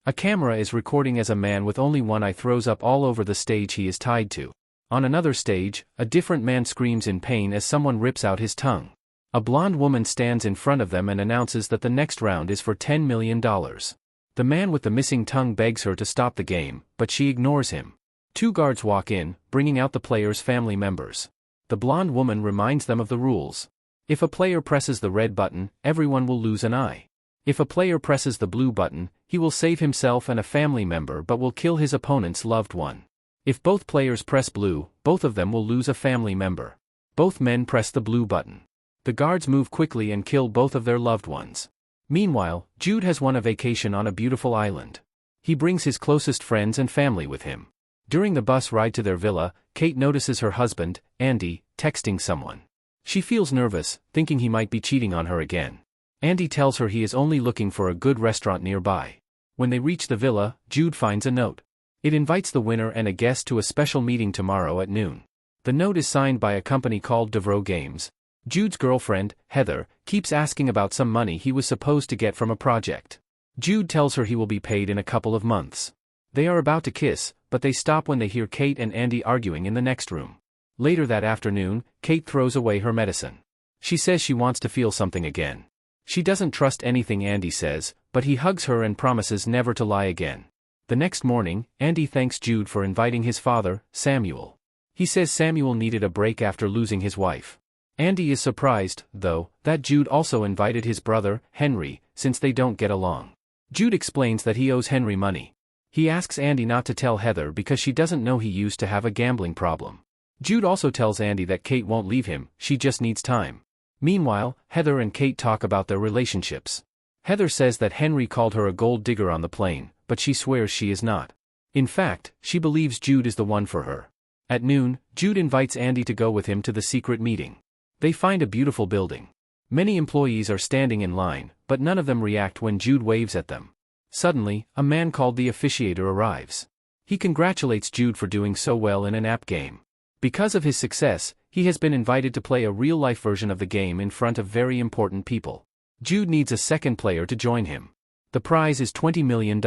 A camera is recording as a man with only one eye throws up all over the stage he is tied to. On another stage, a different man screams in pain as someone rips out his tongue. A blonde woman stands in front of them and announces that the next round is for $10 million. The man with the missing tongue begs her to stop the game, but she ignores him. Two guards walk in, bringing out the players' family members. The blonde woman reminds them of the rules. If a player presses the red button, everyone will lose an eye. If a player presses the blue button, he will save himself and a family member but will kill his opponent's loved one. If both players press blue, both of them will lose a family member. Both men press the blue button. The guards move quickly and kill both of their loved ones. Meanwhile, Jude has won a vacation on a beautiful island. He brings his closest friends and family with him. During the bus ride to their villa, Kate notices her husband, Andy, texting someone. She feels nervous, thinking he might be cheating on her again. Andy tells her he is only looking for a good restaurant nearby. When they reach the villa, Jude finds a note. It invites the winner and a guest to a special meeting tomorrow at noon. The note is signed by a company called Devro Games. Jude's girlfriend, Heather, keeps asking about some money he was supposed to get from a project. Jude tells her he will be paid in a couple of months. They are about to kiss, but they stop when they hear Kate and Andy arguing in the next room. Later that afternoon, Kate throws away her medicine. She says she wants to feel something again. She doesn't trust anything Andy says, but he hugs her and promises never to lie again. The next morning, Andy thanks Jude for inviting his father, Samuel. He says Samuel needed a break after losing his wife. Andy is surprised, though, that Jude also invited his brother, Henry, since they don't get along. Jude explains that he owes Henry money. He asks Andy not to tell Heather because she doesn't know he used to have a gambling problem. Jude also tells Andy that Kate won't leave him, she just needs time. Meanwhile, Heather and Kate talk about their relationships. Heather says that Henry called her a gold digger on the plane, but she swears she is not. In fact, she believes Jude is the one for her. At noon, Jude invites Andy to go with him to the secret meeting. They find a beautiful building. Many employees are standing in line, but none of them react when Jude waves at them. Suddenly, a man called the officiator arrives. He congratulates Jude for doing so well in an app game. Because of his success, he has been invited to play a real-life version of the game in front of very important people. Jude needs a second player to join him. The prize is $20 million.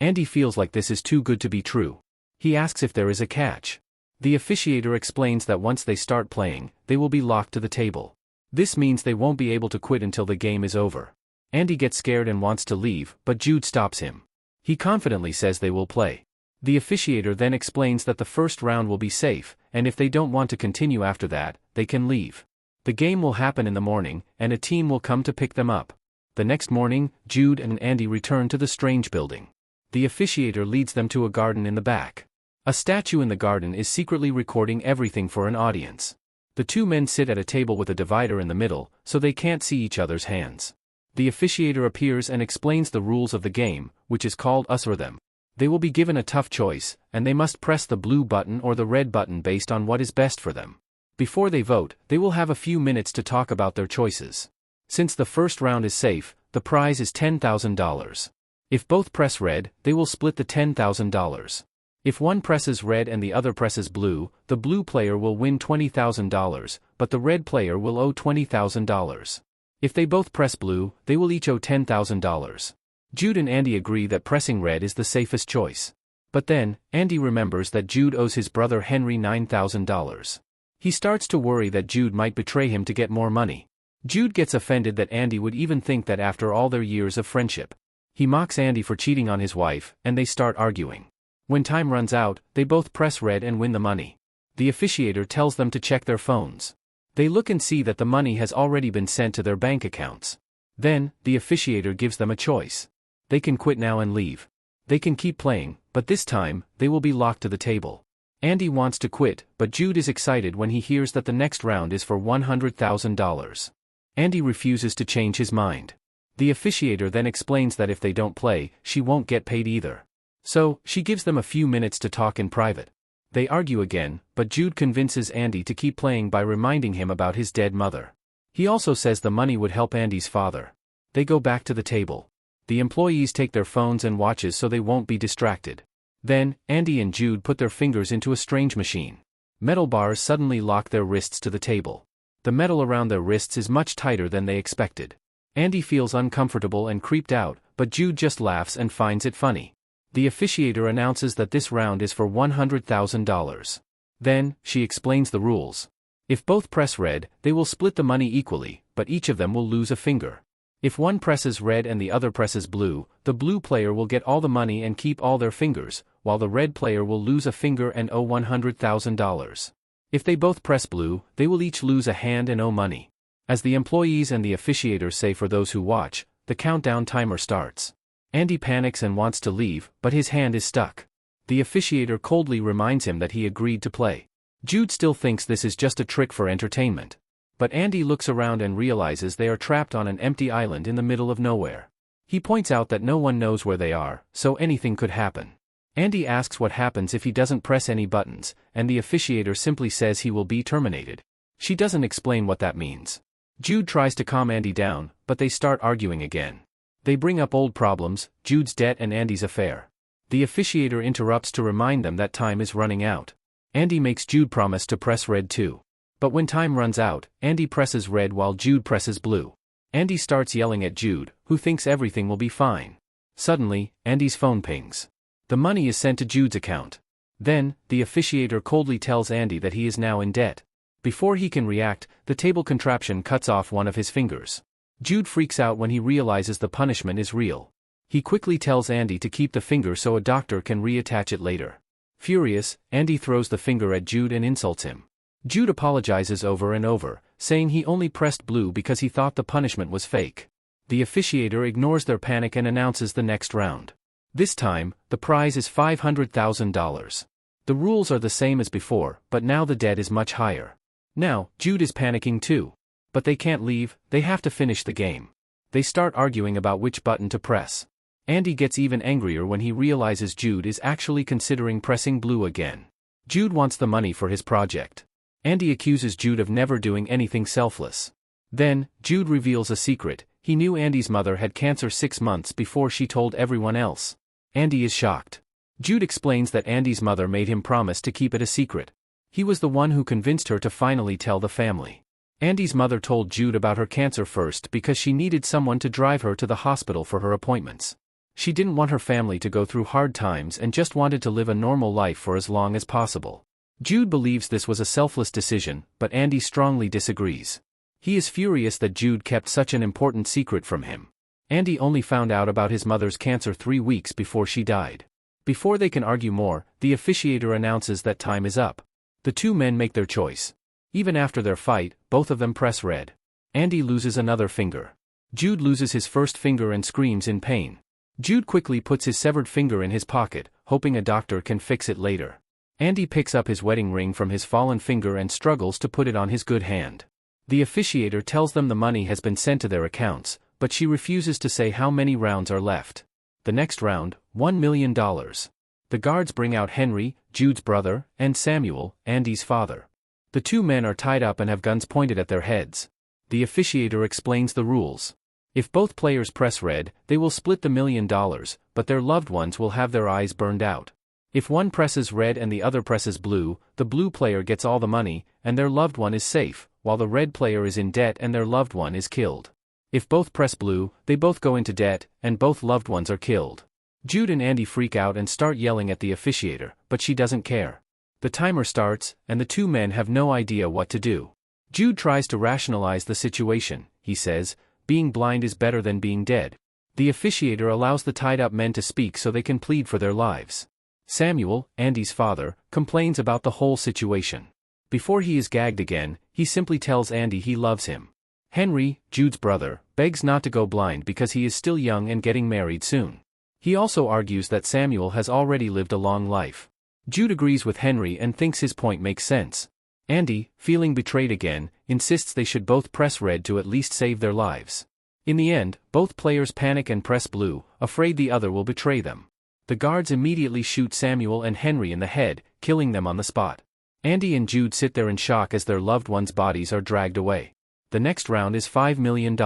Andy feels like this is too good to be true. He asks if there is a catch. The officiator explains that once they start playing, they will be locked to the table. This means they won't be able to quit until the game is over. Andy gets scared and wants to leave, but Jude stops him. He confidently says they will play. The officiator then explains that the first round will be safe, and if they don't want to continue after that, they can leave. The game will happen in the morning, and a team will come to pick them up. The next morning, Jude and Andy return to the strange building. The officiator leads them to a garden in the back. A statue in the garden is secretly recording everything for an audience. The two men sit at a table with a divider in the middle, so they can't see each other's hands. The officiator appears and explains the rules of the game, which is called Us or Them. They will be given a tough choice, and they must press the blue button or the red button based on what is best for them. Before they vote, they will have a few minutes to talk about their choices. Since the first round is safe, the prize is $10,000. If both press red, they will split the $10,000. If one presses red and the other presses blue, the blue player will win $20,000, but the red player will owe $20,000. If they both press blue, they will each owe $10,000. Jude and Andy agree that pressing red is the safest choice. But then, Andy remembers that Jude owes his brother Henry $9,000. He starts to worry that Jude might betray him to get more money. Jude gets offended that Andy would even think that after all their years of friendship. He mocks Andy for cheating on his wife, and they start arguing. When time runs out, they both press red and win the money. The officiator tells them to check their phones. They look and see that the money has already been sent to their bank accounts. Then, the officiator gives them a choice. They can quit now and leave. They can keep playing, but this time, they will be locked to the table. Andy wants to quit, but Jude is excited when he hears that the next round is for $100,000. Andy refuses to change his mind. The officiator then explains that if they don't play, she won't get paid either. So, she gives them a few minutes to talk in private. They argue again, but Jude convinces Andy to keep playing by reminding him about his dead mother. He also says the money would help Andy's father. They go back to the table. The employees take their phones and watches so they won't be distracted. Then, Andy and Jude put their fingers into a strange machine. Metal bars suddenly lock their wrists to the table. The metal around their wrists is much tighter than they expected. Andy feels uncomfortable and creeped out, but Jude just laughs and finds it funny. The officiator announces that this round is for $100,000. Then, she explains the rules. If both press red, they will split the money equally, but each of them will lose a finger. If one presses red and the other presses blue, the blue player will get all the money and keep all their fingers, while the red player will lose a finger and owe $100,000. If they both press blue, they will each lose a hand and owe money. As the employees and the officiators say for those who watch, the countdown timer starts. Andy panics and wants to leave, but his hand is stuck. The officiator coldly reminds him that he agreed to play. Jude still thinks this is just a trick for entertainment. But Andy looks around and realizes they are trapped on an empty island in the middle of nowhere. He points out that no one knows where they are, so anything could happen. Andy asks what happens if he doesn't press any buttons, and the officiator simply says he will be terminated. She doesn't explain what that means. Jude tries to calm Andy down, but they start arguing again. They bring up old problems, Jude's debt and Andy's affair. The officiator interrupts to remind them that time is running out. Andy makes Jude promise to press red too. But when time runs out, Andy presses red while Jude presses blue. Andy starts yelling at Jude, who thinks everything will be fine. Suddenly, Andy's phone pings. The money is sent to Jude's account. Then, the officiator coldly tells Andy that he is now in debt. Before he can react, the table contraption cuts off one of his fingers. Jude freaks out when he realizes the punishment is real. He quickly tells Andy to keep the finger so a doctor can reattach it later. Furious, Andy throws the finger at Jude and insults him. Jude apologizes over and over, saying he only pressed blue because he thought the punishment was fake. The officiator ignores their panic and announces the next round. This time, the prize is $500,000. The rules are the same as before, but now the debt is much higher. Now, Jude is panicking too. But they can't leave, they have to finish the game. They start arguing about which button to press. Andy gets even angrier when he realizes Jude is actually considering pressing blue again. Jude wants the money for his project. Andy accuses Jude of never doing anything selfless. Then, Jude reveals a secret. He knew Andy's mother had cancer 6 months before she told everyone else. Andy is shocked. Jude explains that Andy's mother made him promise to keep it a secret. He was the one who convinced her to finally tell the family. Andy's mother told Jude about her cancer first because she needed someone to drive her to the hospital for her appointments. She didn't want her family to go through hard times and just wanted to live a normal life for as long as possible. Jude believes this was a selfless decision, but Andy strongly disagrees. He is furious that Jude kept such an important secret from him. Andy only found out about his mother's cancer 3 weeks before she died. Before they can argue more, the officiator announces that time is up. The two men make their choice. Even after their fight, both of them press red. Andy loses another finger. Jude loses his first finger and screams in pain. Jude quickly puts his severed finger in his pocket, hoping a doctor can fix it later. Andy picks up his wedding ring from his fallen finger and struggles to put it on his good hand. The officiator tells them the money has been sent to their accounts, but she refuses to say how many rounds are left. The next round, $1 million. The guards bring out Henry, Jude's brother, and Samuel, Andy's father. The two men are tied up and have guns pointed at their heads. The officiator explains the rules. If both players press red, they will split the $1 million, but their loved ones will have their eyes burned out. If one presses red and the other presses blue, the blue player gets all the money, and their loved one is safe, while the red player is in debt and their loved one is killed. If both press blue, they both go into debt, and both loved ones are killed. Jude and Andy freak out and start yelling at the officiator, but she doesn't care. The timer starts, and the two men have no idea what to do. Jude tries to rationalize the situation. He says, being blind is better than being dead. The officiator allows the tied-up men to speak so they can plead for their lives. Samuel, Andy's father, complains about the whole situation. Before he is gagged again, he simply tells Andy he loves him. Henry, Jude's brother, begs not to go blind because he is still young and getting married soon. He also argues that Samuel has already lived a long life. Jude agrees with Henry and thinks his point makes sense. Andy, feeling betrayed again, insists they should both press red to at least save their lives. In the end, both players panic and press blue, afraid the other will betray them. The guards immediately shoot Samuel and Henry in the head, killing them on the spot. Andy and Jude sit there in shock as their loved ones' bodies are dragged away. The next round is $5 million.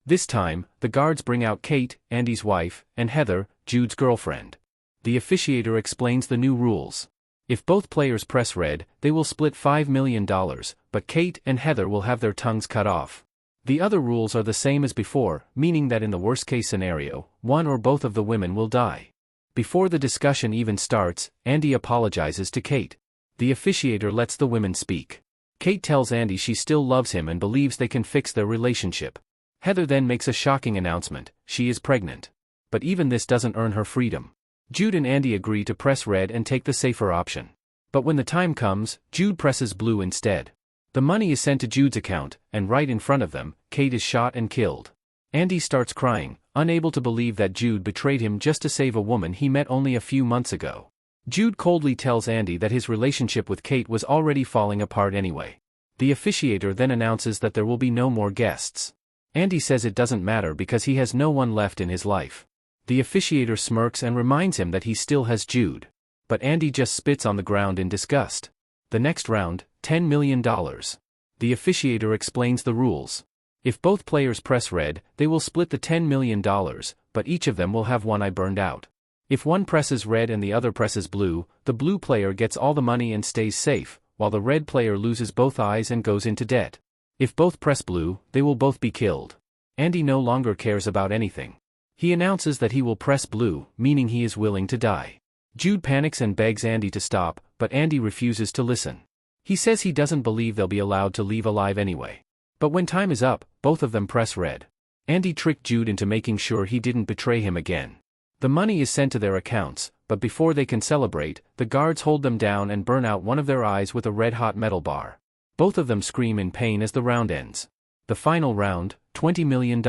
This time, the guards bring out Kate, Andy's wife, and Heather, Jude's girlfriend. The officiator explains the new rules. If both players press red, they will split $5 million, but Kate and Heather will have their tongues cut off. The other rules are the same as before, meaning that in the worst-case scenario, one or both of the women will die. Before the discussion even starts, Andy apologizes to Kate. The officiator lets the women speak. Kate tells Andy she still loves him and believes they can fix their relationship. Heather then makes a shocking announcement: she is pregnant. But even this doesn't earn her freedom. Jude and Andy agree to press red and take the safer option. But when the time comes, Jude presses blue instead. The money is sent to Jude's account, and right in front of them, Kate is shot and killed. Andy starts crying, unable to believe that Jude betrayed him just to save a woman he met only a few months ago. Jude coldly tells Andy that his relationship with Kate was already falling apart anyway. The officiator then announces that there will be no more guests. Andy says it doesn't matter because he has no one left in his life. The officiator smirks and reminds him that he still has Jude. But Andy just spits on the ground in disgust. The next round, $10 million. The officiator explains the rules. If both players press red, they will split the $10 million, but each of them will have one eye burned out. If one presses red and the other presses blue, the blue player gets all the money and stays safe, while the red player loses both eyes and goes into debt. If both press blue, they will both be killed. Andy no longer cares about anything. He announces that he will press blue, meaning he is willing to die. Jude panics and begs Andy to stop, but Andy refuses to listen. He says he doesn't believe they'll be allowed to leave alive anyway. But when time is up, both of them press red. Andy tricked Jude into making sure he didn't betray him again. The money is sent to their accounts, but before they can celebrate, the guards hold them down and burn out one of their eyes with a red-hot metal bar. Both of them scream in pain as the round ends. The final round, $20 million.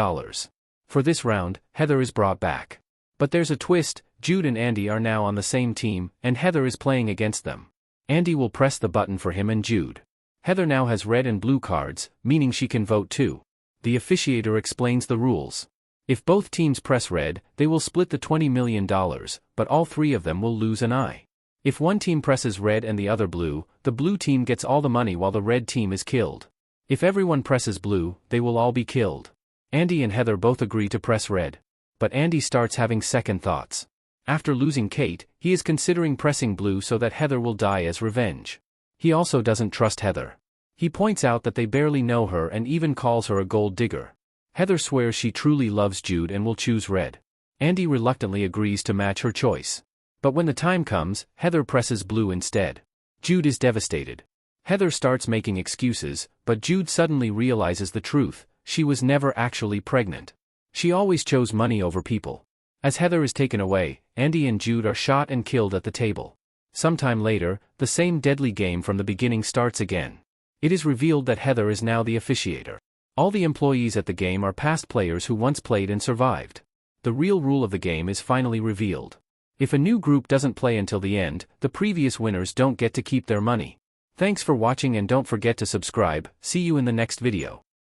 For this round, Heather is brought back. But there's a twist: Jude and Andy are now on the same team, and Heather is playing against them. Andy will press the button for him and Jude. Heather now has red and blue cards, meaning she can vote too. The officiator explains the rules. If both teams press red, they will split the $20 million, but all three of them will lose an eye. If one team presses red and the other blue, the blue team gets all the money while the red team is killed. If everyone presses blue, they will all be killed. Andy and Heather both agree to press red. But Andy starts having second thoughts. After losing Kate, he is considering pressing blue so that Heather will die as revenge. He also doesn't trust Heather. He points out that they barely know her and even calls her a gold digger. Heather swears she truly loves Jude and will choose red. Andy reluctantly agrees to match her choice. But when the time comes, Heather presses blue instead. Jude is devastated. Heather starts making excuses, but Jude suddenly realizes the truth: she was never actually pregnant. She always chose money over people. As Heather is taken away, Andy and Jude are shot and killed at the table. Sometime later, the same deadly game from the beginning starts again. It is revealed that Heather is now the officiator. All the employees at the game are past players who once played and survived. The real rule of the game is finally revealed. If a new group doesn't play until the end, the previous winners don't get to keep their money. Thanks for watching and don't forget to subscribe. See you in the next video.